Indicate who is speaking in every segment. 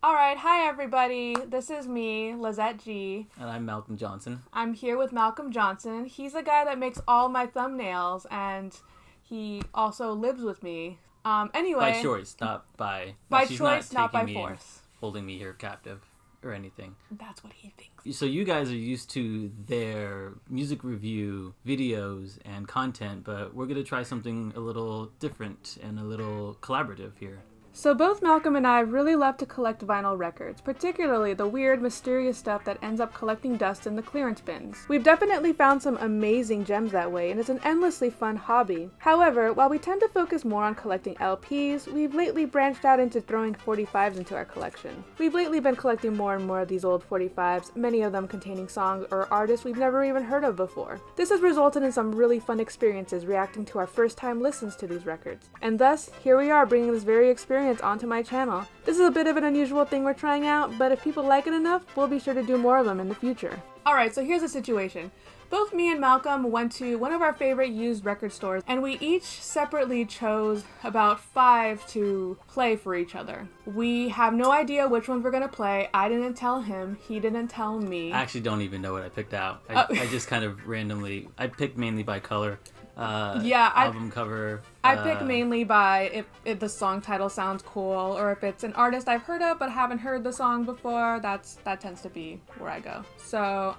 Speaker 1: Alright, hi everybody. This is me, Lyzette G.
Speaker 2: And I'm Malcolm Johnson.
Speaker 1: I'm here with Malcolm Johnson. He's the guy that makes all my thumbnails, and he also lives with me. Anyway.
Speaker 2: By choice, not by...
Speaker 1: By
Speaker 2: she's
Speaker 1: choice, not by
Speaker 2: me
Speaker 1: force.
Speaker 2: Holding me here captive or anything.
Speaker 1: That's what he thinks.
Speaker 2: So you guys are used to their music review videos and content, but we're going to try something a little different and a little collaborative here.
Speaker 1: So both Malcolm and I really love to collect vinyl records, particularly the weird, mysterious stuff that ends up collecting dust in the clearance bins. We've definitely found some amazing gems that way, and it's an endlessly fun hobby. However, while we tend to focus more on collecting LPs, we've lately branched out into throwing 45's into our collection. We've lately been collecting more and more of these old 45's, many of them containing songs or artists we've never even heard of before. This has resulted in some really fun experiences reacting to our first time listens to these records. And thus, here we are bringing this very experience onto my channel. This is a bit of an unusual thing we're trying out, but if people like it enough, we'll be sure to do more of them in the future. Alright, so here's the situation. Both me and Malcolm went to one of our favorite used record stores, and we each separately chose about 5 to play for each other. We have no idea which ones we're going to play. I didn't tell him. He didn't tell me.
Speaker 2: I actually don't even know what I picked out. I just kind of randomly... I picked mainly by color. Album cover.
Speaker 1: I pick mainly by if the song title sounds cool, or if it's an artist I've heard of but haven't heard the song before. That tends to be where I go. So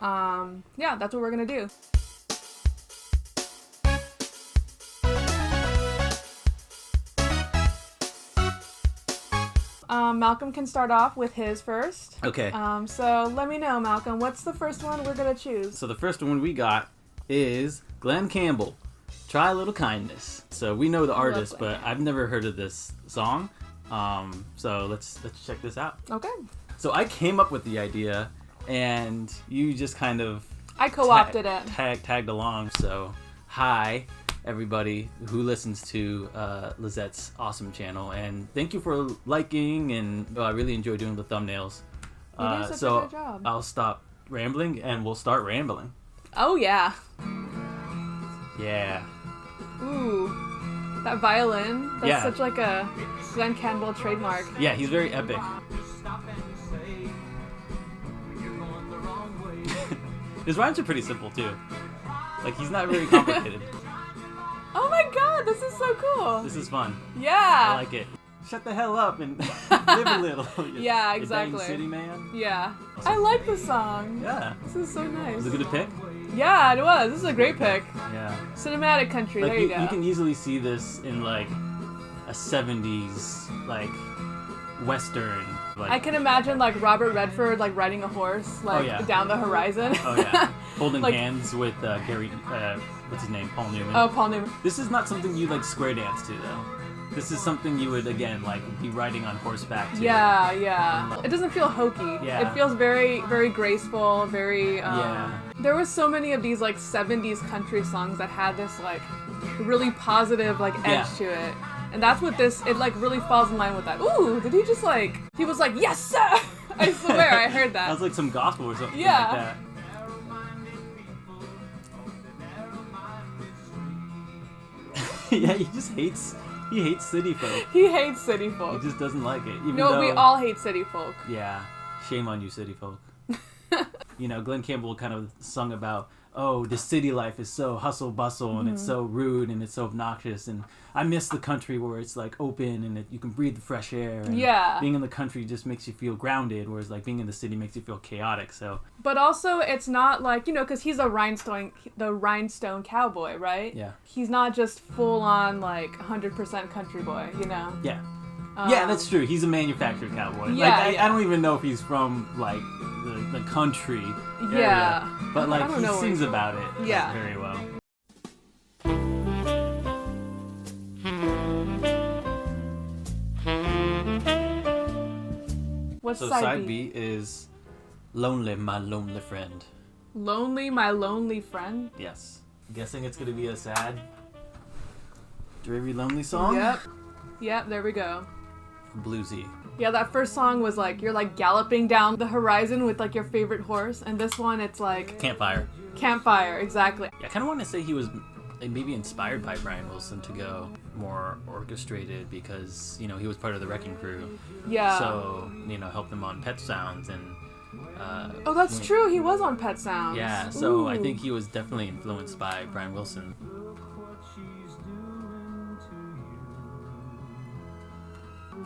Speaker 1: yeah, that's what we're gonna do. Malcolm can start off with his first.
Speaker 2: Okay.
Speaker 1: So let me know, Malcolm, what's the first one we're gonna choose?
Speaker 2: So the first one we got is Glen Campbell. Try a Little Kindness. So we know the artist, but I've never heard of this song. So let's check this out.
Speaker 1: Okay.
Speaker 2: So I came up with the idea, and you just kind of...
Speaker 1: I co-opted it.
Speaker 2: Tagged along. So hi, everybody who listens to Lyzette's awesome channel, and thank you for liking, and I really enjoy doing the thumbnails.
Speaker 1: You do such a good job.
Speaker 2: I'll stop rambling, and we'll start rambling.
Speaker 1: Oh yeah.
Speaker 2: Yeah.
Speaker 1: Ooh, that violin. That's such like a Glen Campbell trademark.
Speaker 2: Yeah, he's very epic. His rhymes are pretty simple too. Like, he's not very complicated.
Speaker 1: Oh my god, this is so cool.
Speaker 2: This is fun.
Speaker 1: Yeah.
Speaker 2: I like it. Shut the hell up and live a little.
Speaker 1: Yeah, exactly.
Speaker 2: You dang city man.
Speaker 1: Yeah. I like the song.
Speaker 2: Yeah.
Speaker 1: This is so nice.
Speaker 2: Was it a good pick?
Speaker 1: Yeah, it was. This is a great pick.
Speaker 2: Yeah.
Speaker 1: Cinematic country,
Speaker 2: like,
Speaker 1: there you go.
Speaker 2: You can easily see this in like a 70s like western. Like,
Speaker 1: I can imagine like Robert Redford like riding a horse like down the horizon.
Speaker 2: Oh yeah. Holding
Speaker 1: like,
Speaker 2: hands with Gary what's his name? Paul Newman.
Speaker 1: Oh, Paul Newman.
Speaker 2: This is not something you like square dance to though. This is something you would, again, like, be riding on horseback to.
Speaker 1: Yeah, yeah. It doesn't feel hokey.
Speaker 2: Yeah.
Speaker 1: It feels very, very graceful, very,
Speaker 2: yeah.
Speaker 1: There were so many of these, like, 70s country songs that had this, like, really positive, like, edge to it. And that's what this, it, like, really falls in line with that. Ooh, did he just, like, he was like, yes, sir! I swear, I heard that.
Speaker 2: That was like some gospel or something like that. Yeah, he just hates... He hates city folk.
Speaker 1: He hates city folk.
Speaker 2: He just doesn't like it. Even
Speaker 1: no,
Speaker 2: though,
Speaker 1: we all hate city folk.
Speaker 2: Yeah. Shame on you, city folk. You know, Glen Campbell kind of sung about, oh, the city life is so hustle bustle and it's so rude and it's so obnoxious, and I miss the country where it's like open and you can breathe the fresh air. And being in the country just makes you feel grounded, whereas like being in the city makes you feel chaotic. So. But
Speaker 1: also, it's not like, you know, because he's the rhinestone cowboy, right?
Speaker 2: Yeah.
Speaker 1: He's not just full on like 100% country boy, you know.
Speaker 2: Yeah. Yeah, that's true. He's a manufactured cowboy.
Speaker 1: Yeah,
Speaker 2: like, I don't even know if he's from like the country area.
Speaker 1: Yeah.
Speaker 2: But like he sings about it very well.
Speaker 1: What's
Speaker 2: so side B is Lonely, My Lonely Friend.
Speaker 1: Lonely, My Lonely Friend?
Speaker 2: Yes. I'm guessing it's gonna be a sad, dreary, lonely song?
Speaker 1: Yep, there we go.
Speaker 2: Bluesy.
Speaker 1: Yeah, that first song was like, you're like galloping down the horizon with like your favorite horse, and this one it's like...
Speaker 2: Campfire.
Speaker 1: Campfire, exactly.
Speaker 2: Yeah, I kind of want to say he was maybe inspired by Brian Wilson to go more orchestrated because, you know, he was part of the Wrecking Crew.
Speaker 1: Yeah.
Speaker 2: So, you know, helped him on Pet Sounds and...
Speaker 1: oh, that's true. He was on Pet Sounds.
Speaker 2: Yeah, so I think he was definitely influenced by Brian Wilson.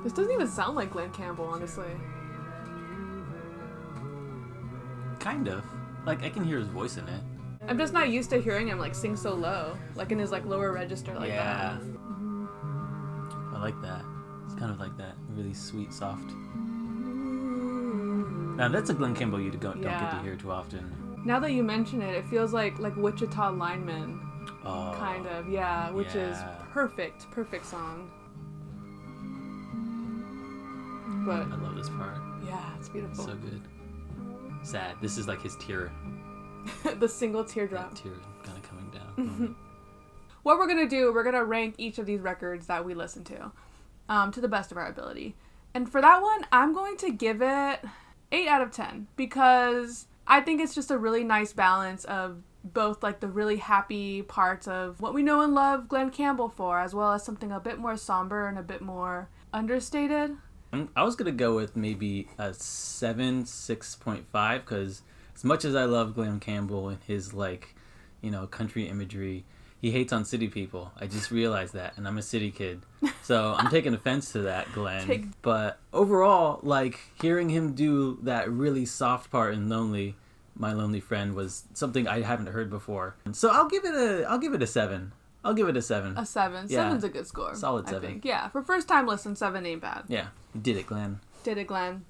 Speaker 1: This doesn't even sound like Glen Campbell, honestly.
Speaker 2: Kind of. Like, I can hear his voice in it.
Speaker 1: I'm just not used to hearing him, like, sing so low. Like, in his, like, lower register like that.
Speaker 2: Yeah. I like that. It's kind of like that really sweet, soft. Now, that's a Glen Campbell you don't get to hear too often.
Speaker 1: Now that you mention it, it feels like Wichita Lineman.
Speaker 2: Oh.
Speaker 1: Kind of, yeah. Which is perfect. Perfect song. But
Speaker 2: I love this part.
Speaker 1: Yeah, it's beautiful.
Speaker 2: So good. Sad. This is like his tear.
Speaker 1: The single teardrop.
Speaker 2: That tear kind of coming down.
Speaker 1: What we're going to do, we're going to rank each of these records that we listen to the best of our ability. And for that one, I'm going to give it 8 out of 10 because I think it's just a really nice balance of both like the really happy parts of what we know and love Glen Campbell for, as well as something a bit more somber and a bit more understated.
Speaker 2: I was going to go with maybe a 6.5 because as much as I love Glen Campbell and his, like, you know, country imagery, he hates on city people. I just realized that, and I'm a city kid. So I'm taking offense to that, Glen. But overall, like, hearing him do that really soft part in My Lonely Friend was something I haven't heard before. So I'll give it a 7. I'll give it a 7.
Speaker 1: A 7. Yeah. 7's a good score.
Speaker 2: Solid 7.
Speaker 1: I think. Yeah, for first time listen, 7 ain't bad.
Speaker 2: Yeah, you did it, Glen.
Speaker 1: Did it, Glen.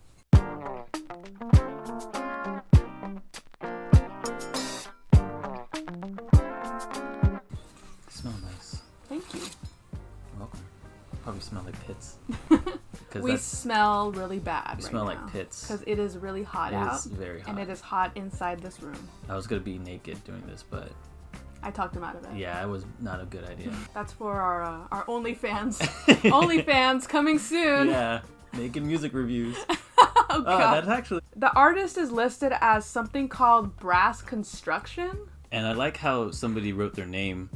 Speaker 2: Smell nice.
Speaker 1: Thank you.
Speaker 2: You're welcome. Probably smell like pits.
Speaker 1: We smell really bad.
Speaker 2: We smell like pits.
Speaker 1: Because it is really hot out.
Speaker 2: It is very hot.
Speaker 1: And it is hot inside this room.
Speaker 2: I was going to be naked doing this, but...
Speaker 1: I talked him out of it.
Speaker 2: Yeah, it was not a good idea.
Speaker 1: That's for our OnlyFans. OnlyFans coming soon.
Speaker 2: Yeah, making music reviews.
Speaker 1: Oh, God.
Speaker 2: That's actually...
Speaker 1: The artist is listed as something called Brass Construction.
Speaker 2: And I like how somebody wrote their name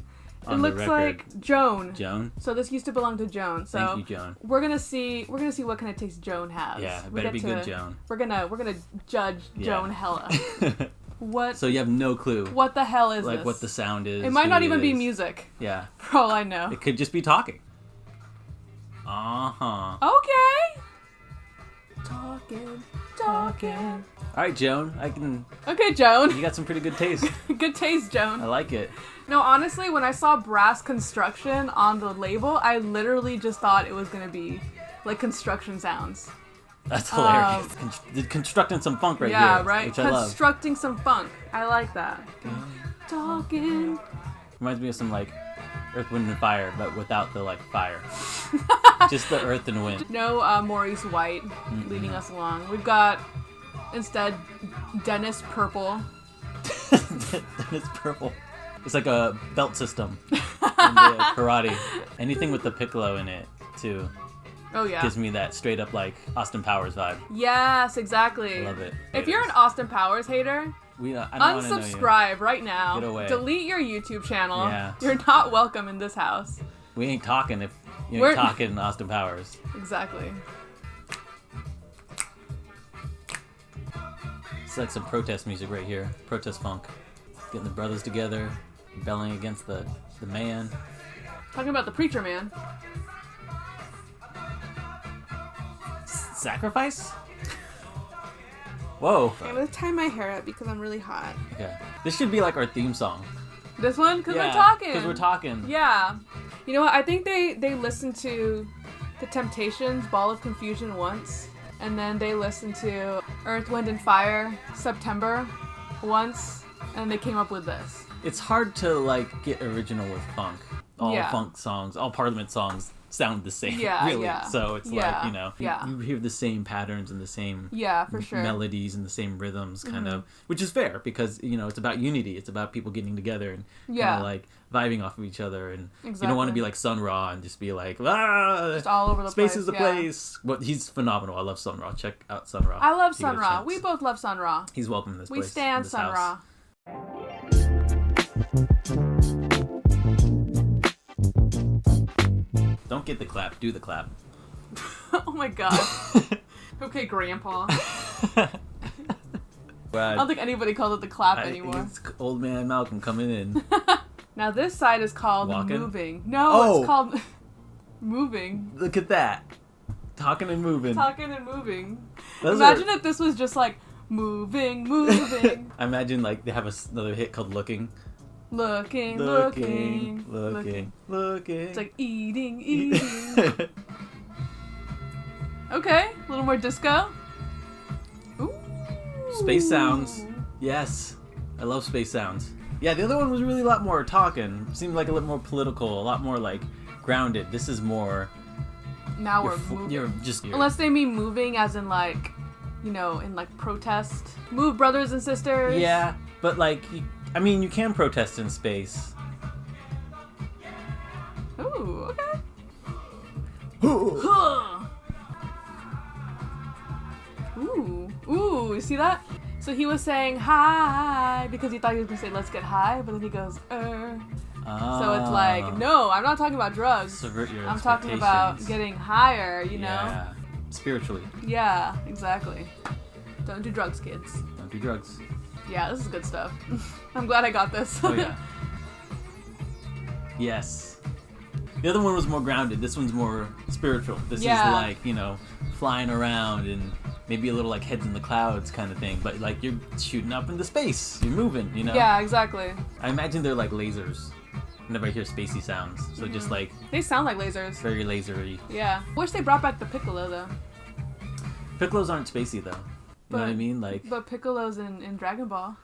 Speaker 2: on the record.
Speaker 1: It looks like Joan.
Speaker 2: Joan?
Speaker 1: So this used to belong to Joan. So
Speaker 2: thank you, Joan.
Speaker 1: We're gonna see what kind of taste Joan has.
Speaker 2: Yeah, it better be good, Joan.
Speaker 1: We're gonna judge Joan hella. What?
Speaker 2: So you have no clue.
Speaker 1: What the hell is
Speaker 2: like
Speaker 1: this?
Speaker 2: what the sound is.
Speaker 1: It might not even be music.
Speaker 2: Yeah.
Speaker 1: For all I know.
Speaker 2: It could just be talking. Uh-huh.
Speaker 1: Okay. Talking. All
Speaker 2: right, Joan.
Speaker 1: Okay, Joan.
Speaker 2: You got some pretty good taste.
Speaker 1: Good taste, Joan.
Speaker 2: I like it.
Speaker 1: No, honestly, when I saw Brass Construction on the label, I literally just thought it was gonna be like construction sounds.
Speaker 2: That's hilarious. Constructing some funk right here.
Speaker 1: Yeah, right?
Speaker 2: Which I love.
Speaker 1: Constructing some funk. I like that. Talking.
Speaker 2: Reminds me of some, like, Earth, Wind, and Fire, but without the, like, fire. Just the earth and wind.
Speaker 1: No Maurice White leading us along. We've got, instead, Dennis Purple.
Speaker 2: Dennis Purple. It's like a belt system in the karate. Anything with the piccolo in it, too.
Speaker 1: Oh, yeah.
Speaker 2: Gives me that straight up, like, Austin Powers vibe.
Speaker 1: Yes, exactly.
Speaker 2: I love it.
Speaker 1: If you're an Austin Powers hater, unsubscribe right now.
Speaker 2: Get away.
Speaker 1: Delete your YouTube channel.
Speaker 2: Yeah.
Speaker 1: You're not welcome in this house.
Speaker 2: We ain't talking if you ain't talking Austin Powers.
Speaker 1: Exactly.
Speaker 2: It's like some protest music right here. Protest funk. Getting the brothers together, rebelling against the man.
Speaker 1: Talking about the preacher man.
Speaker 2: Sacrifice? Whoa.
Speaker 1: Okay, I'm gonna tie my hair up because I'm really hot.
Speaker 2: Okay. This should be like our theme song.
Speaker 1: This one? Because we're talking.
Speaker 2: Because we're talking.
Speaker 1: Yeah. You know what? I think they listened to The Temptations' Ball of Confusion once. And then they listened to Earth, Wind, and Fire, September, once. And they came up with this.
Speaker 2: It's hard to, like, get original with funk. All funk songs, all Parliament songs sound the same, really. Yeah. So it's like, you know, you hear the same patterns and the same
Speaker 1: for sure.
Speaker 2: melodies and the same rhythms, kind of, which is fair because, you know, it's about unity. It's about people getting together and kind of like vibing off of each other. And you don't want to be like Sun Ra and just be like,
Speaker 1: just all over the place.
Speaker 2: Space is the place. Well, he's phenomenal. I love Sun Ra. Check out Sun Ra.
Speaker 1: I love Sun Ra. We both love Sun Ra.
Speaker 2: He's welcome in this place.
Speaker 1: We stand Sun Ra.
Speaker 2: Don't get the clap, do the clap.
Speaker 1: Oh my god. Okay, Grandpa. I don't think anybody calls it the clap anymore.
Speaker 2: It's old man Malcolm coming in.
Speaker 1: Now this side is called
Speaker 2: Walking?
Speaker 1: Moving. No, it's called Moving.
Speaker 2: Look at that. Talking and moving.
Speaker 1: Talking and moving. Imagine if this was just like moving, moving.
Speaker 2: I imagine like they have another hit called Looking.
Speaker 1: Looking. It's like eating. Okay, a little more disco. Ooh.
Speaker 2: Space sounds. Yes. I love space sounds. Yeah, the other one was really a lot more talking. Seemed like a little more political, a lot more like grounded. This is more...
Speaker 1: Now we're moving. Unless they mean moving as in like, you know, in like protest. Move, brothers and sisters.
Speaker 2: Yeah, but like, you can protest in space.
Speaker 1: Ooh, okay. Ooh, you see that? So he was saying hi because he thought he was going to say let's get high, but then he goes, So it's like, no, I'm not talking about drugs.
Speaker 2: Subvert your
Speaker 1: I'm talking about getting higher, you know?
Speaker 2: Yeah, spiritually.
Speaker 1: Yeah, exactly. Don't do drugs, kids.
Speaker 2: Don't do drugs.
Speaker 1: Yeah, this is good stuff. I'm glad I got this.
Speaker 2: Oh, yeah. Yes. The other one was more grounded. This one's more spiritual. This is like, you know, flying around and maybe a little like heads in the clouds kind of thing. But like you're shooting up into space. You're moving, you know?
Speaker 1: Yeah, exactly.
Speaker 2: I imagine they're like lasers. Whenever I hear spacey sounds. So just like...
Speaker 1: They sound like lasers.
Speaker 2: Very lasery.
Speaker 1: Yeah. Wish they brought back the Piccolo, though.
Speaker 2: Piccolos aren't spacey, though. You know what I mean? Like.
Speaker 1: But Piccolo's in Dragon Ball.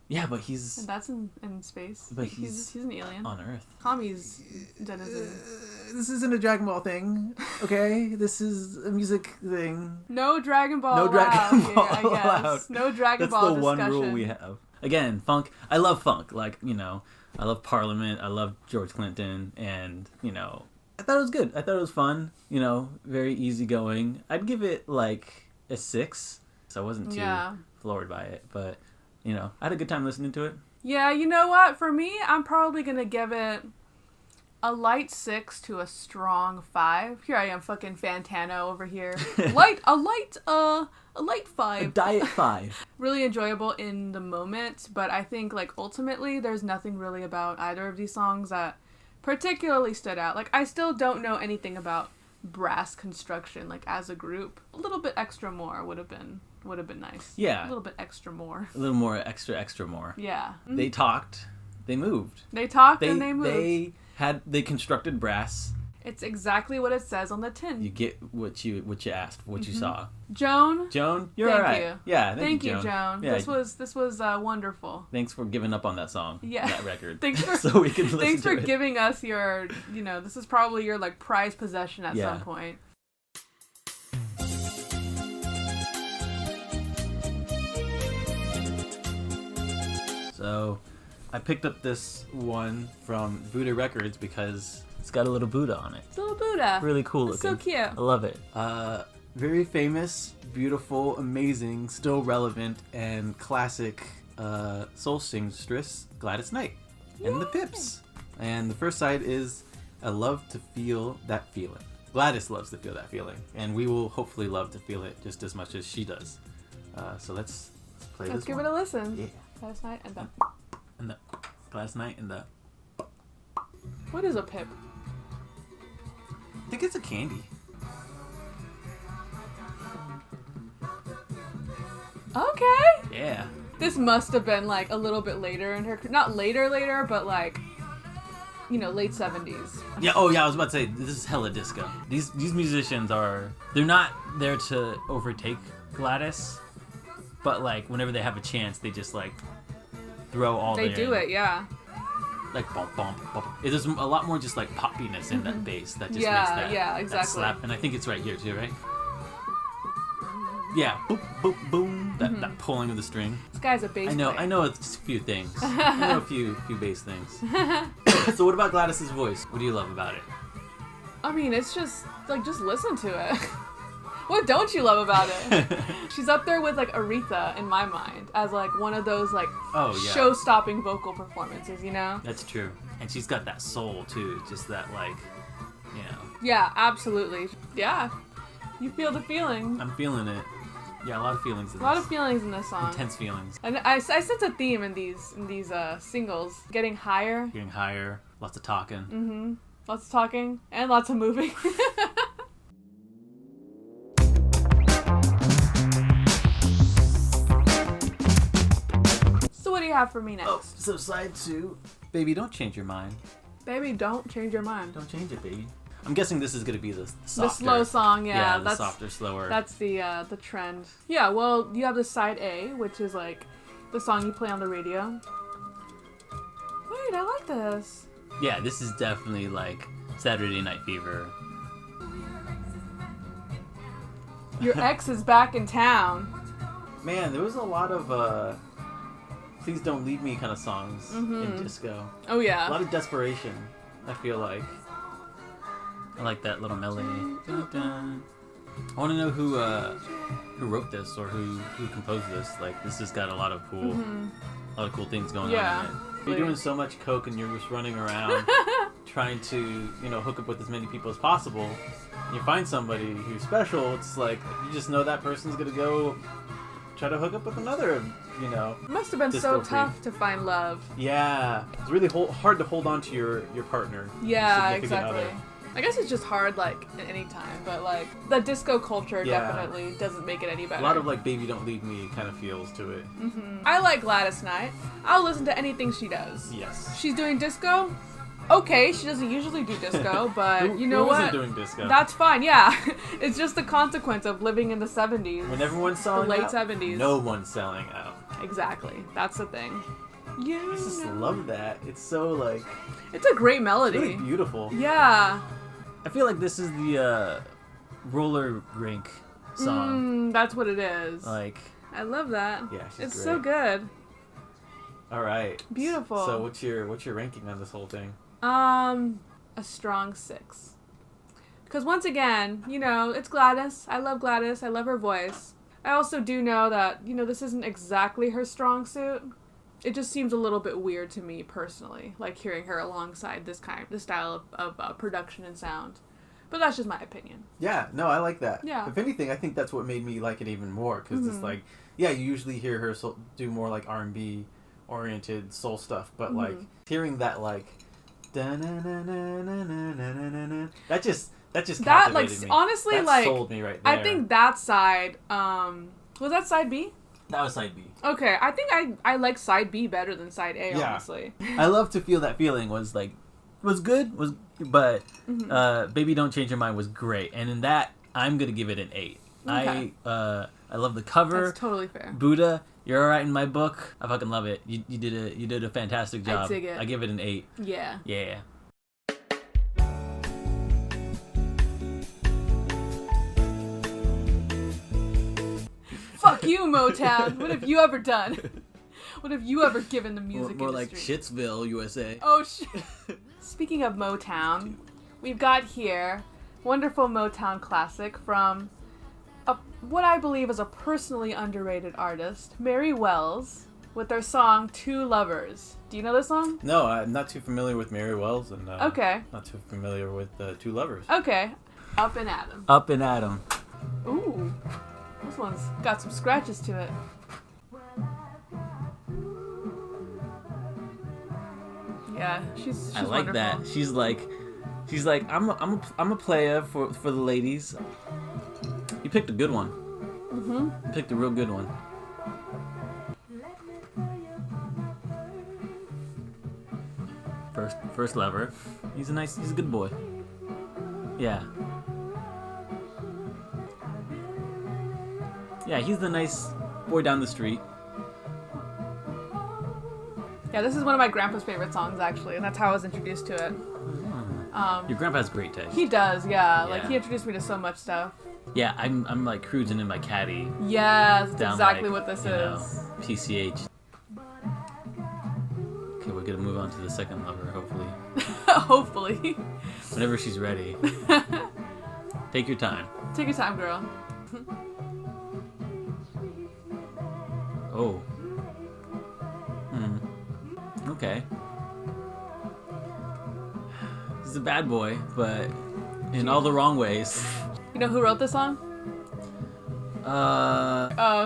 Speaker 2: Yeah, but he's...
Speaker 1: And that's in space.
Speaker 2: But
Speaker 1: he's an alien.
Speaker 2: On Earth.
Speaker 1: Kami's denizen.
Speaker 2: This isn't a Dragon Ball thing, okay? This is a music thing.
Speaker 1: No Dragon Ball
Speaker 2: No Dragon Ball
Speaker 1: here, I guess. No Dragon Ball discussion.
Speaker 2: That's the one rule we have. Again, funk. I love funk. Like, you know... I love Parliament, I love George Clinton, and, you know, I thought it was good. I thought it was fun, you know, very easygoing. I'd give it, like, a 6, so I wasn't too floored by it, but, you know, I had a good time listening to it.
Speaker 1: Yeah, you know what? For me, I'm probably going to give it a light 6 to a strong 5. Here I am, fucking Fantano over here. A light 5.
Speaker 2: A diet 5.
Speaker 1: Really enjoyable in the moment, but I think, like, ultimately, there's nothing really about either of these songs that particularly stood out. Like, I still don't know anything about brass construction, like, as a group. A little bit extra more would have been nice.
Speaker 2: Yeah.
Speaker 1: A little bit extra more.
Speaker 2: A little more extra more.
Speaker 1: Yeah.
Speaker 2: They talked. They moved.
Speaker 1: They talked and they moved.
Speaker 2: They constructed brass.
Speaker 1: It's exactly what it says on the tin.
Speaker 2: You get what you asked, what you saw.
Speaker 1: Joan,
Speaker 2: you're all right.
Speaker 1: You.
Speaker 2: Yeah,
Speaker 1: thank you, Joan. Yeah. This was wonderful.
Speaker 2: Thanks for giving up on that song.
Speaker 1: Yeah.
Speaker 2: That record.
Speaker 1: Thanks for
Speaker 2: so we can listen
Speaker 1: Thanks
Speaker 2: to
Speaker 1: for
Speaker 2: it.
Speaker 1: giving us your, you know, this is probably your like prized possession at some point.
Speaker 2: So, I picked up this one from Buddha Records because it's got a little Buddha on it.
Speaker 1: It's a little Buddha.
Speaker 2: Really cool looking.
Speaker 1: So cute. I
Speaker 2: love it. Very famous, beautiful, amazing, still relevant, and classic soul seamstress Gladys Knight and the Pips. And the first side is I love to feel that feeling. Gladys loves to feel that feeling, and we will hopefully love to feel it just as much as she does. So let's play this.
Speaker 1: Let's give it a listen.
Speaker 2: Yeah.
Speaker 1: Gladys Knight and
Speaker 2: the Gladys Knight and the.
Speaker 1: What is a pip?
Speaker 2: I think it's a candy.
Speaker 1: Okay.
Speaker 2: Yeah.
Speaker 1: This must have been like a little bit later in her, not later, but like, you know, late 70s.
Speaker 2: Yeah. Oh yeah. I was about to say this is hella disco. These musicians they're not there to overtake Gladys, but like whenever they have a chance, they just like throw all.
Speaker 1: They do it, yeah.
Speaker 2: Like bump bump bump. There's a lot more just like poppiness in that bass that just makes that
Speaker 1: exactly.
Speaker 2: that slap. And I think it's right here too, right? Yeah, boop boop boom. That pulling of the string.
Speaker 1: This guy's a bass player.
Speaker 2: I know a few things. I know a few bass things. So what about Gladys's voice? What do you love about it?
Speaker 1: I mean, it's just like just listen to it. What don't you love about it? She's up there with like Aretha in my mind as like one of those like show-stopping vocal performances, you know?
Speaker 2: That's true. And she's got that soul too, just that like, you know.
Speaker 1: Yeah, absolutely. Yeah. You feel the feeling.
Speaker 2: I'm feeling it. Yeah, a lot of feelings in this.
Speaker 1: A lot of feelings in this song.
Speaker 2: Intense feelings.
Speaker 1: And I sense a theme in these singles. Getting higher.
Speaker 2: Getting higher. Lots of talking.
Speaker 1: Mm-hmm. Lots of talking. And lots of moving. So what do you have for me next?
Speaker 2: Oh, so side 2. Baby, don't change your mind.
Speaker 1: Baby, don't change your mind.
Speaker 2: Don't change it, baby. I'm guessing this is going to be the softer.
Speaker 1: The slow song, yeah.
Speaker 2: Yeah, the softer, slower.
Speaker 1: That's the trend. Yeah, well, you have the side A, which is like the song you play on the radio. Wait, I like this.
Speaker 2: Yeah, this is definitely like Saturday Night Fever.
Speaker 1: Your ex is back in town.
Speaker 2: Man, there was a lot of Please Don't Leave Me kind of songs in disco.
Speaker 1: Oh, yeah.
Speaker 2: A lot of desperation, I feel like. I like that little melody. Dun, dun. I want to know who wrote this or who composed this. Like, this has got a lot of cool things going on in it. You're doing so much coke and you're just running around trying to, you know, hook up with as many people as possible. You find somebody who's special. It's like you just know that person's gonna go try to hook up with another, you know.
Speaker 1: It must have been so tough to find love.
Speaker 2: Yeah, it's really hard to hold on to your partner.
Speaker 1: Yeah, exactly.
Speaker 2: Other.
Speaker 1: I guess it's just hard, like, at any time, but, like, the disco culture definitely doesn't make it any better.
Speaker 2: A lot of, like, Baby Don't Leave Me kind of feels to it.
Speaker 1: Mm-hmm. I like Gladys Knight. I'll listen to anything she does.
Speaker 2: Yes.
Speaker 1: She's doing disco? Okay, she doesn't usually do disco, but you know what?
Speaker 2: Who isn't doing disco?
Speaker 1: That's fine, yeah. It's just the consequence of living in the 70s.
Speaker 2: When everyone's selling
Speaker 1: out.
Speaker 2: The
Speaker 1: late 70s.
Speaker 2: No one's selling out.
Speaker 1: Exactly. That's the thing.
Speaker 2: I just love that. It's so, like...
Speaker 1: It's a great melody.
Speaker 2: It's really beautiful.
Speaker 1: Yeah.
Speaker 2: I feel like this is the roller rink song.
Speaker 1: That's what it is.
Speaker 2: Like,
Speaker 1: I love that.
Speaker 2: Yeah, she's
Speaker 1: It's
Speaker 2: great.
Speaker 1: so good.
Speaker 2: All right.
Speaker 1: Beautiful.
Speaker 2: So what's your ranking on this whole thing?
Speaker 1: A strong 6. Because once again, you know, it's Gladys. I love Gladys. I love her voice. I also do know that, you know, this isn't exactly her strong suit. It just seems a little bit weird to me personally, like hearing her alongside this style of production and sound. But that's just my opinion.
Speaker 2: Yeah, no, I like that.
Speaker 1: Yeah.
Speaker 2: If anything, I think that's what made me like it even more, because it's like, yeah, you usually hear her do more like R&B oriented soul stuff, but like hearing that like that just captivated me.
Speaker 1: Honestly,
Speaker 2: that
Speaker 1: like
Speaker 2: sold me right there.
Speaker 1: I think that side was that side B?
Speaker 2: That was side B.
Speaker 1: Okay, I think I like side B better than side A, honestly.
Speaker 2: I love to feel that feeling was good, but Baby Don't Change Your Mind was great. And in that, I'm going to give it an 8. Okay. I love the cover.
Speaker 1: That's totally fair.
Speaker 2: Buddha, you're all right in my book. I fucking love it. You did a fantastic job.
Speaker 1: I dig it.
Speaker 2: I give it an 8.
Speaker 1: Yeah.
Speaker 2: Yeah.
Speaker 1: Fuck you, Motown. What have you ever done? What have you ever given the music
Speaker 2: more
Speaker 1: industry?
Speaker 2: Like Shitsville, USA.
Speaker 1: Oh, Speaking of Motown, we've got here wonderful Motown classic from what I believe is a personally underrated artist, Mary Wells, with their song Two Lovers. Do you know this song?
Speaker 2: No, I'm not too familiar with Mary Wells, and
Speaker 1: okay.
Speaker 2: Not too familiar with Two Lovers.
Speaker 1: Okay. Up and Atom.
Speaker 2: Up and Atom.
Speaker 1: Ooh. This one's got some scratches to it. Yeah, she's
Speaker 2: I like
Speaker 1: wonderful.
Speaker 2: that. She's like I'm a player for the ladies. You picked a good one.
Speaker 1: Mhm.
Speaker 2: You picked a real good one. First lover. He's a good boy. Yeah. Yeah, he's the nice boy down the street.
Speaker 1: Yeah, this is one of my grandpa's favorite songs, actually, and that's how I was introduced to it.
Speaker 2: Your grandpa has great taste.
Speaker 1: He does, yeah. Like, he introduced me to so much stuff.
Speaker 2: Yeah, I'm like cruising in my caddy.
Speaker 1: Yeah, that's
Speaker 2: down
Speaker 1: exactly
Speaker 2: like,
Speaker 1: what this
Speaker 2: is. PCH. Okay, we're gonna move on to the second lover, hopefully.
Speaker 1: Hopefully.
Speaker 2: Whenever she's ready. Take your time.
Speaker 1: Take your time, girl.
Speaker 2: Oh. Okay. He's a bad boy, but in all the wrong ways.
Speaker 1: You know who wrote this song?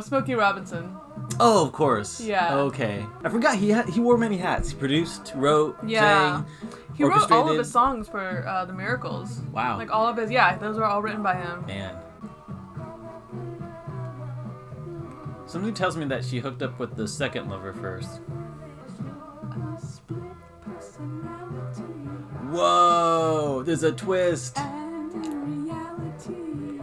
Speaker 1: Smokey Robinson.
Speaker 2: Oh, of course.
Speaker 1: Yeah.
Speaker 2: Okay. I forgot he wore many hats. He produced, wrote, sang,
Speaker 1: he wrote all of his songs for The Miracles.
Speaker 2: Wow.
Speaker 1: Like all of his, those were all written by him.
Speaker 2: Man. Something tells me that she hooked up with the second lover first. Whoa! There's a twist.
Speaker 1: And in reality,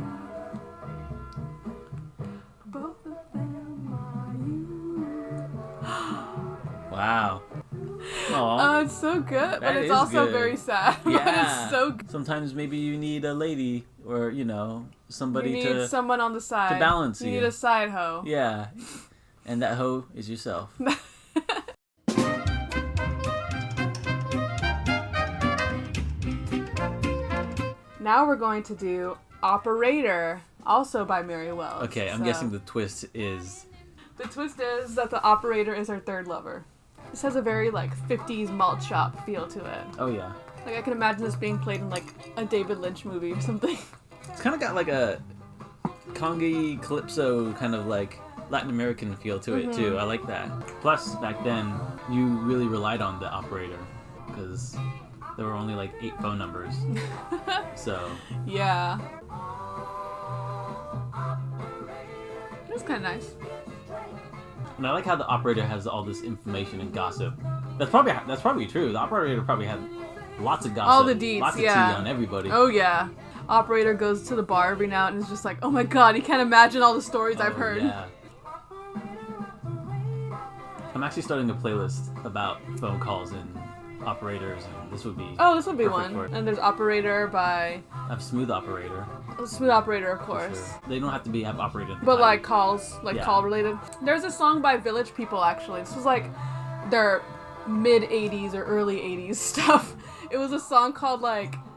Speaker 1: both of them are you.
Speaker 2: Wow. Aww.
Speaker 1: Oh, it's so good, but it's also
Speaker 2: good.
Speaker 1: Very sad.
Speaker 2: Yeah.
Speaker 1: But it's so good.
Speaker 2: Sometimes maybe you need a lady or, somebody
Speaker 1: You need someone on the side.
Speaker 2: to balance you.
Speaker 1: You need a side hoe.
Speaker 2: Yeah. And that hoe is yourself.
Speaker 1: Now we're going to do Operator, also by Mary Wells.
Speaker 2: Okay, I'm guessing the twist is...
Speaker 1: The twist is that the operator is her third lover. This has a very, 50s malt shop feel to it.
Speaker 2: Oh, yeah.
Speaker 1: Like, I can imagine this being played in, a David Lynch movie or something.
Speaker 2: It's kind of got, a conga calypso kind of, Latin American feel to it, too. I like that. Plus, back then, you really relied on the operator, because there were only, 8 phone numbers. So...
Speaker 1: Yeah. It was kind of nice.
Speaker 2: And I like how the operator has all this information and gossip. That's probably true. The operator probably had lots of gossip.
Speaker 1: All the deets,
Speaker 2: lots of tea on everybody.
Speaker 1: Oh, yeah. Operator goes to the bar every now and is just like, oh my god, you can't imagine all the stories I've heard.
Speaker 2: Yeah. I'm actually starting a playlist about phone calls and operators, and this would be
Speaker 1: one. And there's Operator by...
Speaker 2: I have Smooth Operator.
Speaker 1: Smooth Operator, of course.
Speaker 2: Sure. They don't have to have operated.
Speaker 1: But calls, call related. There's a song by Village People, actually. This was their mid-80s or early 80s stuff. It was a song called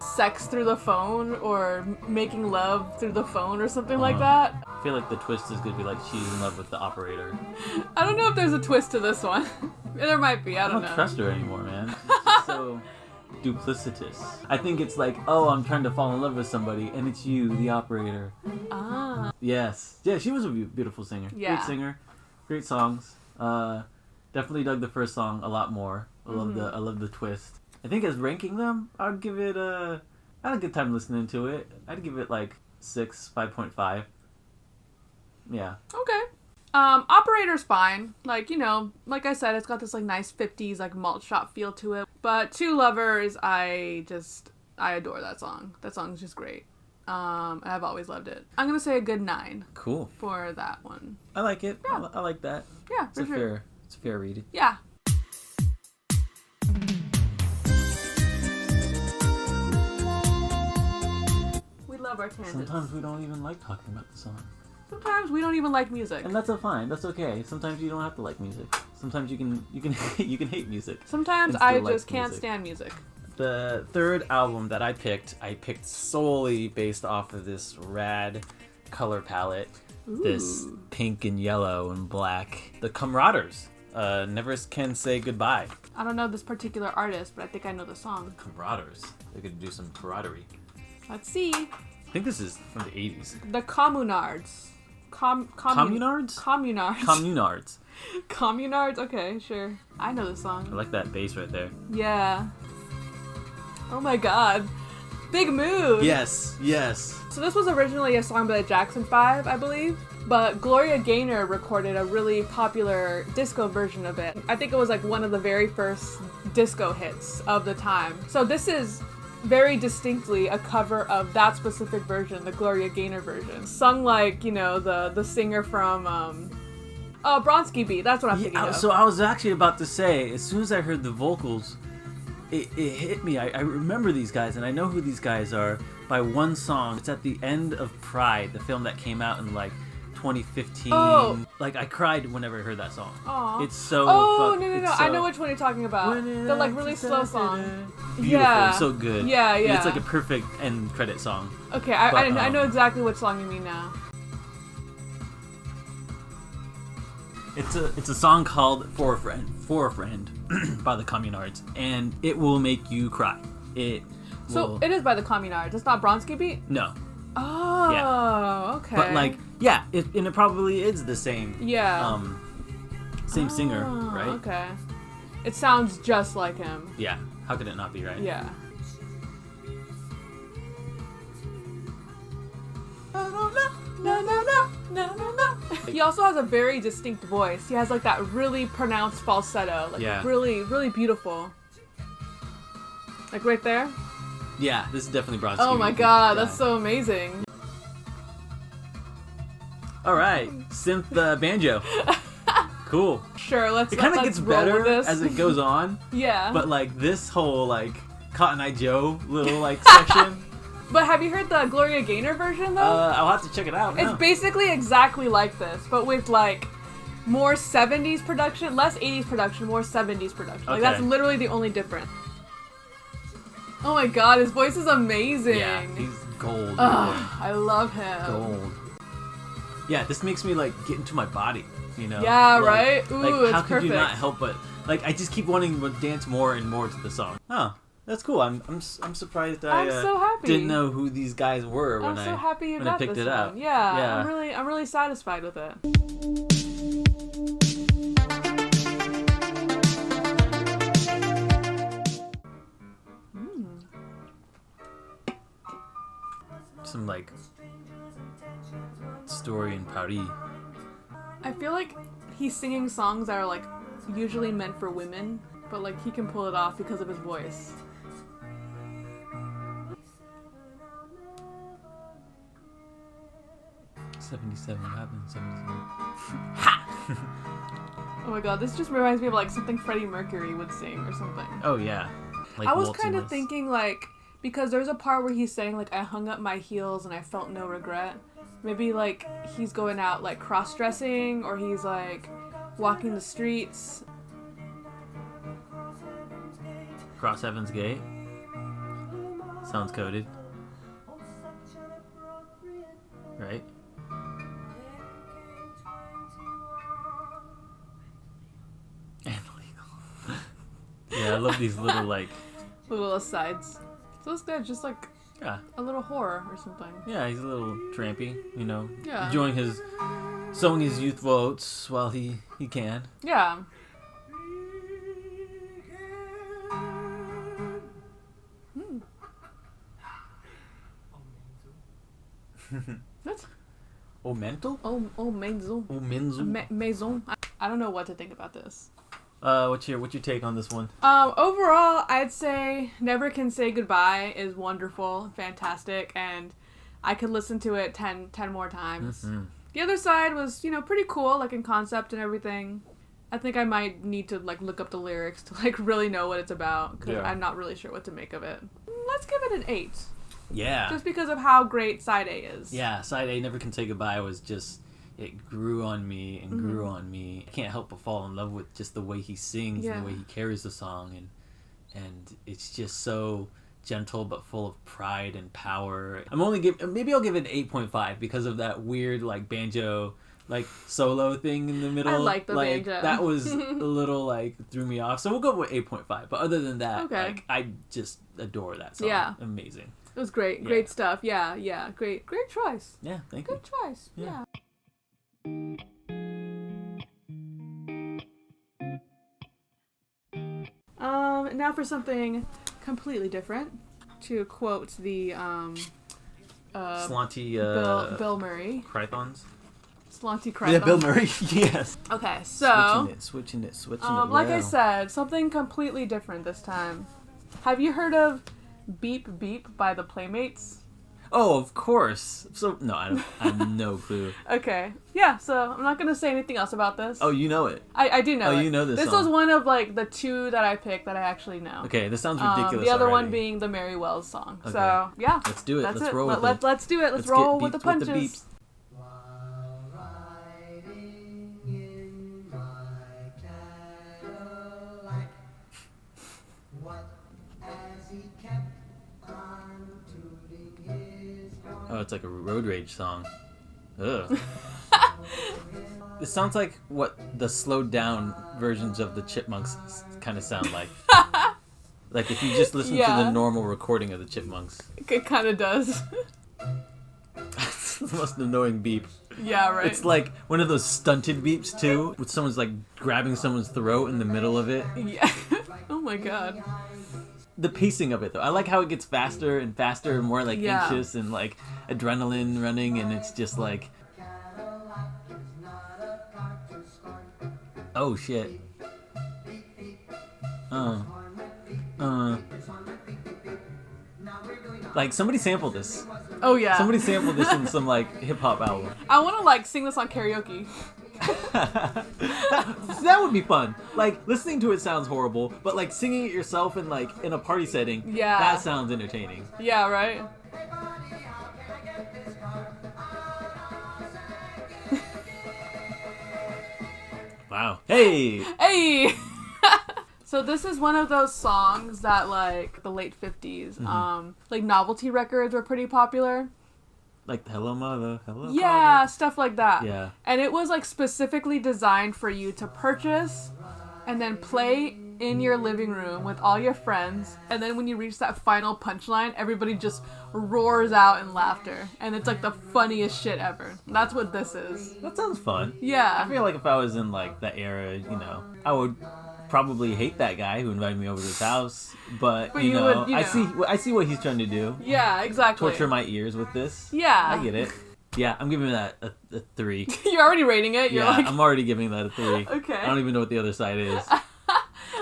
Speaker 1: Sex Through the Phone or Making Love Through the Phone or something like that.
Speaker 2: I feel like the twist is going to be she's in love with the operator.
Speaker 1: I don't know if there's a twist to this one. There might be, I don't know.
Speaker 2: Trust her anymore, man. It's just so duplicitous. I think it's I'm trying to fall in love with somebody, and it's you, the operator.
Speaker 1: Ah.
Speaker 2: Yes. Yeah, she was a beautiful singer.
Speaker 1: Yeah.
Speaker 2: Great singer. Great songs. Definitely dug the first song a lot more. I love the twist. I think as ranking them, I would give it I had a good time listening to it. I'd give it 6, 5.5. Yeah.
Speaker 1: Okay. Operator's fine. Like I said, it's got this nice 50s malt shop feel to it. But Two Lovers, I adore that song. That song's just great. And I've always loved it. I'm gonna say a good 9.
Speaker 2: Cool.
Speaker 1: For that one.
Speaker 2: I like it.
Speaker 1: Yeah.
Speaker 2: I like that.
Speaker 1: Yeah, for sure.
Speaker 2: It's a fair read.
Speaker 1: Yeah. We love our tangents.
Speaker 2: Sometimes we don't even like talking about the song.
Speaker 1: Sometimes we don't even like music.
Speaker 2: And that's fine. That's okay. Sometimes you don't have to like music. Sometimes you can you can hate music.
Speaker 1: Sometimes I just can't stand music.
Speaker 2: The third album that I picked solely based off of this rad color palette.
Speaker 1: Ooh.
Speaker 2: This pink and yellow and black. The Communards. Never Can Say Goodbye.
Speaker 1: I don't know this particular artist, but I think I know the song.
Speaker 2: Communards. They're gonna do some camaraderie.
Speaker 1: Let's see.
Speaker 2: I think this is from the 80s.
Speaker 1: The Communards.
Speaker 2: Communards?
Speaker 1: Communards.
Speaker 2: Communards.
Speaker 1: Communards? Okay, sure. I know the song.
Speaker 2: I like that bass right there.
Speaker 1: Yeah. Oh my god. Big mood.
Speaker 2: Yes, yes.
Speaker 1: So this was originally a song by the Jackson 5, I believe. But Gloria Gaynor recorded a really popular disco version of it. I think it was one of the very first disco hits of the time. So this is very distinctly a cover of that specific version, the Gloria Gaynor version. Sung the singer from Bronski Beat, that's what I'm thinking of.
Speaker 2: So I was actually about to say, as soon as I heard the vocals, it hit me. I remember these guys, and I know who these guys are by one song. It's at the end of Pride, the film that came out in 2015. Oh. I cried whenever I heard that song.
Speaker 1: Aww.
Speaker 2: It's so
Speaker 1: no. I know which one you're talking about. The really slow song.
Speaker 2: Beautiful.
Speaker 1: Yeah.
Speaker 2: It's so good.
Speaker 1: Yeah.
Speaker 2: It's a perfect end credit song.
Speaker 1: Okay, I know exactly what song you mean now.
Speaker 2: It's a song called For a Friend by the Communards, and it will make you cry.
Speaker 1: So it is by the Communards. It's not Bronski Beat?
Speaker 2: No.
Speaker 1: Oh, yeah. Okay.
Speaker 2: But like, yeah, and it probably is the same.
Speaker 1: Yeah.
Speaker 2: Same singer, right?
Speaker 1: Okay. It sounds just like him.
Speaker 2: Yeah. How could it not be, right?
Speaker 1: Yeah. He also has a very distinct voice. He has like that really pronounced falsetto. Like really, really beautiful. Like right there?
Speaker 2: Yeah, this is definitely Bronski.
Speaker 1: Oh my god, that's so amazing.
Speaker 2: Alright, synth banjo. Cool.
Speaker 1: Sure,
Speaker 2: it kind of gets better as it goes on.
Speaker 1: Yeah.
Speaker 2: But like this whole like Cotton Eye Joe little like section.
Speaker 1: But have you heard the Gloria Gaynor version though?
Speaker 2: I'll have to check it out.
Speaker 1: It's basically exactly like this, but with like more 70s production, less 80s production, more 70s production. Like that's literally the only difference. Oh my god, his voice is amazing.
Speaker 2: Yeah, he's gold.
Speaker 1: I love him.
Speaker 2: Gold. Yeah, this makes me like get into my body, you know?
Speaker 1: Yeah,
Speaker 2: like,
Speaker 1: right? Ooh,
Speaker 2: like,
Speaker 1: it's
Speaker 2: how could
Speaker 1: perfect.
Speaker 2: you not help but like I just keep wanting to dance more and more to the song. Huh. That's cool. I'm surprised
Speaker 1: I'm so happy.
Speaker 2: Didn't know who these guys were when
Speaker 1: I'm so happy you
Speaker 2: when
Speaker 1: got
Speaker 2: I picked
Speaker 1: this
Speaker 2: it
Speaker 1: one.
Speaker 2: up.
Speaker 1: Yeah. I'm really satisfied with it.
Speaker 2: Some like story in Paris.
Speaker 1: I feel like he's singing songs that are like usually meant for women, but like he can pull it off because of his voice.
Speaker 2: '77. What happened in '77?
Speaker 1: Ha! Oh my god, this just reminds me of like something Freddie Mercury would sing or something.
Speaker 2: Oh yeah. Like
Speaker 1: I was kind of thinking like, because there's a part where he's saying like I hung up my heels and I felt no regret. Maybe like he's going out like cross-dressing, or he's like walking the streets.
Speaker 2: Cross Heaven's Gate. Sounds coded. Right? Yeah, I love these little like
Speaker 1: little asides. So this guy's just like a little whore or something.
Speaker 2: Yeah, he's a little trampy, you know.
Speaker 1: Yeah.
Speaker 2: Enjoying sowing his youthful oats while he can.
Speaker 1: Yeah. What?
Speaker 2: Oh, mental?
Speaker 1: Oh, maison.
Speaker 2: Oh, menzel.
Speaker 1: Maison. I don't know what to think about this.
Speaker 2: What's your take on this one?
Speaker 1: Overall, I'd say Never Can Say Goodbye is wonderful, fantastic, and I could listen to it 10 more times. Mm-hmm. The other side was, pretty cool, like in concept and everything. I think I might need to like look up the lyrics to like really know what it's about, because I'm not really sure what to make of it. Let's give it an 8.
Speaker 2: Yeah.
Speaker 1: Just because of how great side A is.
Speaker 2: Yeah, side A, Never Can Say Goodbye, was just, it grew on me and grew on me. I can't help but fall in love with just the way he sings and the way he carries the song, and it's just so gentle but full of pride and power. Maybe I'll give it an 8.5 because of that weird like banjo like solo thing in the middle.
Speaker 1: I like the banjo.
Speaker 2: That was a little like threw me off. So we'll go with 8.5. But other than that, like I just adore that song. Yeah. Amazing.
Speaker 1: It was great. Great stuff. Yeah. Great choice.
Speaker 2: Yeah, thank you.
Speaker 1: Good choice. Yeah. Now for something completely different. To quote the
Speaker 2: Slanty
Speaker 1: Bill Murray.
Speaker 2: Crythons.
Speaker 1: Slanty Crythons.
Speaker 2: Yeah, Bill Murray. Yes.
Speaker 1: Okay, so
Speaker 2: switching it.
Speaker 1: Like I said, something completely different this time. Have you heard of Beep Beep by the Playmates?
Speaker 2: Oh, of course. So no, I have no clue.
Speaker 1: Okay. Yeah, so I'm not going to say anything else about this.
Speaker 2: Oh, you know it.
Speaker 1: I do know it.
Speaker 2: Oh, you know this
Speaker 1: This
Speaker 2: song.
Speaker 1: was one of like the 2 that I picked that I actually know.
Speaker 2: Okay, this sounds ridiculous.
Speaker 1: The other
Speaker 2: already.
Speaker 1: one being the Mary Wells song.
Speaker 2: Okay.
Speaker 1: So, yeah.
Speaker 2: Let's do it.
Speaker 1: That's
Speaker 2: Let's
Speaker 1: it.
Speaker 2: roll with it.
Speaker 1: Let's do it. Let's roll with the punches.
Speaker 2: With the beeps. Oh, it's like a road rage song. Ugh. It sounds like what the slowed down versions of the Chipmunks kind of sound like. Like if you just listen to the normal recording of the Chipmunks.
Speaker 1: It kind of does.
Speaker 2: It's the most annoying beep.
Speaker 1: Yeah, right.
Speaker 2: It's like one of those stunted beeps too, with someone's like grabbing someone's throat in the middle of it.
Speaker 1: Yeah. Oh my god.
Speaker 2: The pacing of it though, I like how it gets faster and faster and more like anxious and like adrenaline running, and it's just like, oh shit. Like somebody sampled this.
Speaker 1: Oh yeah.
Speaker 2: Somebody sampled this in some like hip hop album.
Speaker 1: I want to like sing this on karaoke.
Speaker 2: that would be fun. Like listening to it sounds horrible, but like singing it yourself in like in a party setting, that sounds entertaining.
Speaker 1: Yeah, right.
Speaker 2: Wow. Hey.
Speaker 1: Hey. So this is one of those songs that like the late 50s, like novelty records were pretty popular.
Speaker 2: Like Hello Mother, Hello Father.
Speaker 1: Yeah, stuff like that.
Speaker 2: Yeah.
Speaker 1: And it was like specifically designed for you to purchase and then play in your living room with all your friends. And then when you reach that final punchline, everybody just roars out in laughter. And it's like the funniest shit ever. That's what this is.
Speaker 2: That sounds fun.
Speaker 1: Yeah.
Speaker 2: I feel like if I was in like that era, you know, I would probably hate that guy who invited me over to his house, but you know, I see what he's trying to do.
Speaker 1: Yeah, exactly.
Speaker 2: Torture my ears with this.
Speaker 1: Yeah,
Speaker 2: I get it. Yeah, I'm giving that a 3.
Speaker 1: You're already rating it. You're like...
Speaker 2: I'm already giving that a 3.
Speaker 1: Okay.
Speaker 2: I don't even know what the other side is.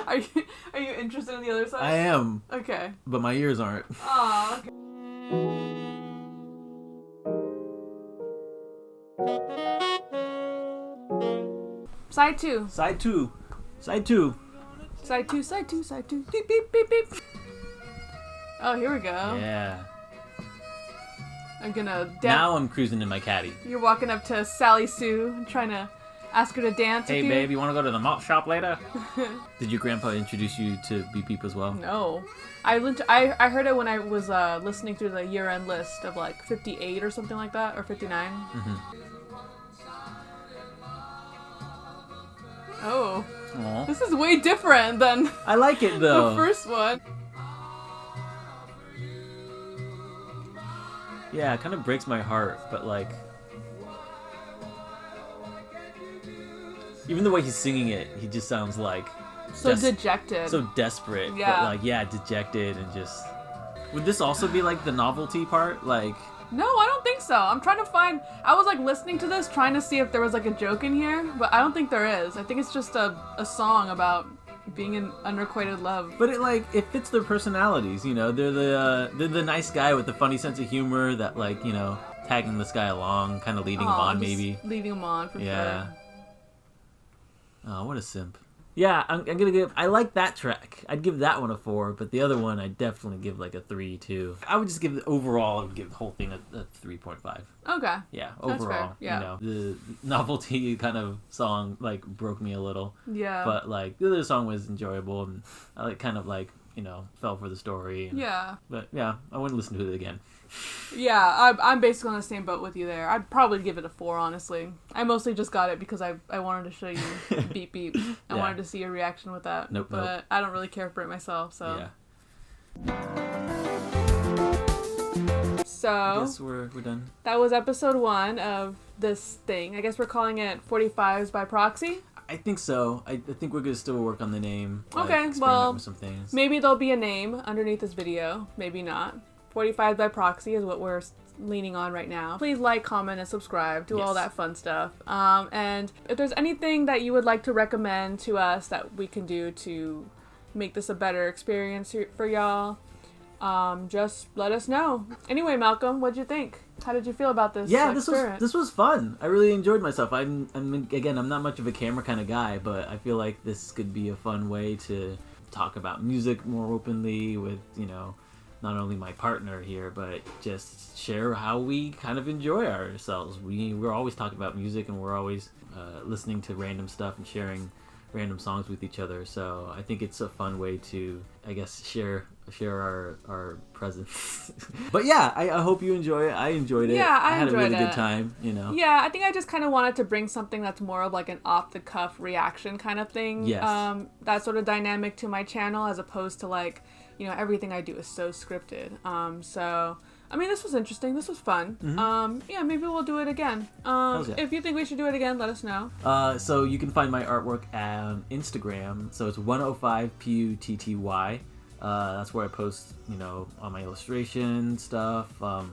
Speaker 1: Are you interested in the other side?
Speaker 2: I am.
Speaker 1: Okay.
Speaker 2: But my ears aren't.
Speaker 1: Aw. Okay. Side 2.
Speaker 2: Side 2. Side 2.
Speaker 1: Side 2, side 2, side 2. Beep, beep, beep, beep. Oh, here we go.
Speaker 2: Yeah.
Speaker 1: I'm gonna
Speaker 2: now I'm cruising in my caddy.
Speaker 1: You're walking up to Sally Sue and trying to ask her to dance with you.
Speaker 2: Hey, babe, you want to go to the malt shop later? Did your grandpa introduce you to Beep Beep as well?
Speaker 1: No. I heard it when I was listening through the year-end list of like 58 or something like that, or 59.
Speaker 2: Mm-hmm.
Speaker 1: Oh.
Speaker 2: Aww.
Speaker 1: This is way different than
Speaker 2: I like it though.
Speaker 1: The first one.
Speaker 2: Yeah, it kind of breaks my heart, but like even the way he's singing it, he just sounds like
Speaker 1: so dejected.
Speaker 2: So desperate.
Speaker 1: Yeah.
Speaker 2: But like, yeah, dejected and just... Would this also be like the novelty part? Like...
Speaker 1: No, I don't think so. I'm trying to find... I was like listening to this, trying to see if there was like a joke in here, but I don't think there is. I think it's just a song about being in unrequited love.
Speaker 2: But it fits their personalities, you know? They're the nice guy with the funny sense of humor that like, you know, tagging this guy along, kind of leading him on maybe.
Speaker 1: Leading him on, for
Speaker 2: yeah.
Speaker 1: sure.
Speaker 2: Oh, what a simp. Yeah, I'm gonna give... I like that track. I'd give that one a 4, but the other one I'd definitely give like a 3 too. I would just give overall, I'd give the whole thing a 3.5.
Speaker 1: Okay.
Speaker 2: Yeah,
Speaker 1: That's
Speaker 2: overall.
Speaker 1: fair. Yeah.
Speaker 2: You know, the novelty kind of song like broke me a little.
Speaker 1: Yeah.
Speaker 2: But like the other song was enjoyable, and I like kind of like, you know, fell for the story. And,
Speaker 1: yeah.
Speaker 2: But yeah, I wouldn't listen to it again.
Speaker 1: Yeah, I'm basically on the same boat with you there. I'd probably give it a 4, honestly. I mostly just got it because I wanted to show you Beep Beep. I wanted to see your reaction with that. But I don't really care for it myself, so.
Speaker 2: Yeah.
Speaker 1: So.
Speaker 2: I guess we're done.
Speaker 1: That was episode 1 of this thing. I guess we're calling it 45's by Proxy?
Speaker 2: I think so. I think we're going to still work on the name.
Speaker 1: Okay,
Speaker 2: experiment
Speaker 1: well,
Speaker 2: with some things.
Speaker 1: Maybe there'll be a name underneath this video. Maybe not. 45 by Proxy is what we're leaning on right now. Please like, comment, and subscribe. Do all that fun stuff. And if there's anything that you would like to recommend to us that we can do to make this a better experience for y'all, just let us know. Anyway, Malcolm, what'd you think? How did you feel about this?
Speaker 2: Yeah, this was fun. I really enjoyed myself. I'm not much of a camera kind of guy, but I feel like this could be a fun way to talk about music more openly with, you know, not only my partner here, but just share how we kind of enjoy ourselves. We're always talking about music, and we're always listening to random stuff and sharing random songs with each other. So I think it's a fun way to, I guess, share our presence. But yeah, I hope you enjoy it. I enjoyed it.
Speaker 1: Yeah, I
Speaker 2: had
Speaker 1: enjoyed
Speaker 2: a really
Speaker 1: it.
Speaker 2: good time,
Speaker 1: Yeah, I think I just kind of wanted to bring something that's more of like an off-the-cuff reaction kind of thing.
Speaker 2: Yes.
Speaker 1: That sort of dynamic to my channel, as opposed to like, everything I do is so scripted. So, I mean, this was interesting. This was fun.
Speaker 2: Mm-hmm.
Speaker 1: Yeah, maybe we'll do it again.
Speaker 2: Yeah.
Speaker 1: If you think we should do it again, let us know.
Speaker 2: So you can find my artwork on Instagram. So it's 105PUTTY. That's where I post, all my illustration stuff, a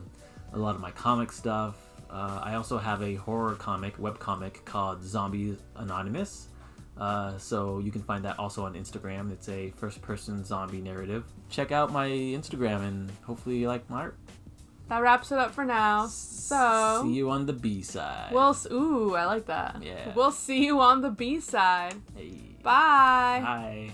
Speaker 2: lot of my comic stuff. I also have a horror webcomic called Zombies Anonymous. So you can find that also on Instagram. It's a first-person zombie narrative. Check out my Instagram and hopefully you like my art.
Speaker 1: That wraps it up for now. So
Speaker 2: see you on the B-side.
Speaker 1: Ooh, I like that.
Speaker 2: Yeah.
Speaker 1: We'll see you on the B-side.
Speaker 2: Hey.
Speaker 1: Bye.
Speaker 2: Bye.